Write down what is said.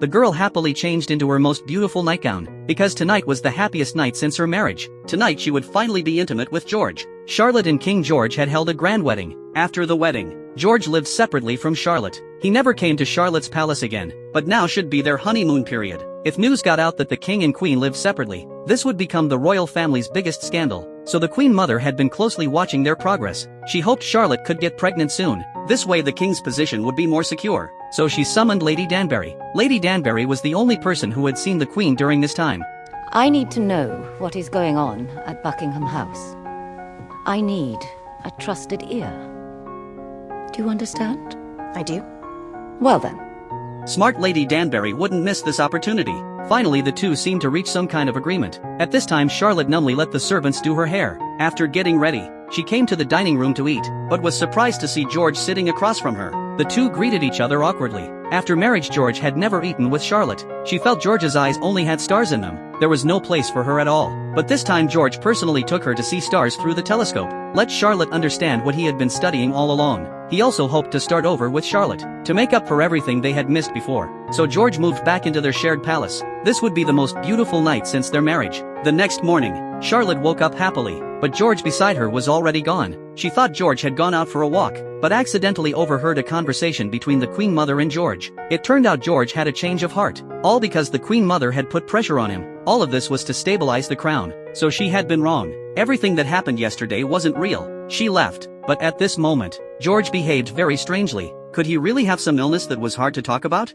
the girl happily changed into her most beautiful nightgown, because tonight was the happiest night since her marriage. Tonight she would finally be intimate with George. Charlotte and King George had held a grand wedding. After the wedding, George lived separately from Charlotte. He never came to Charlotte's palace again, but now should be their honeymoon period. If news got out that the king and queen lived separately, this would become the royal family's biggest scandal. So the queen mother had been closely watching their progress. She hoped Charlotte could get pregnant soon. This way the king's position would be more secure. So she summoned Lady Danbury. Lady Danbury was the only person who had seen the queen during this time. I need to know what is going on at Buckingham House. I need a trusted ear. Do you understand? I do. Well then. Smart Lady Danbury wouldn't miss this opportunity. Finally the two seemed to reach some kind of agreement. At this time Charlotte numbly let the servants do her hair. After getting ready, she came to the dining room to eat, but was surprised to see George sitting across from her. The two greeted each other awkwardly. After marriage George had never eaten with Charlotte. She felt George's eyes only had stars in them. There was no place for her at all. But this time George personally took her to see stars through the telescope. Let Charlotte understand what he had been studying all along. He also hoped to start over with Charlotte, to make up for everything they had missed before. So George moved back into their shared palace. This would be the most beautiful night since their marriage. The next morning, Charlotte woke up happily, but George beside her was already gone. She thought George had gone out for a walk, but accidentally overheard a conversation between the Queen Mother and George. It turned out George had a change of heart, all because the Queen Mother had put pressure on him. All of this was to stabilize the crown. So she had been wrong. Everything that happened yesterday wasn't real. She left, but at this moment, George behaved very strangely. Could he really have some illness that was hard to talk about?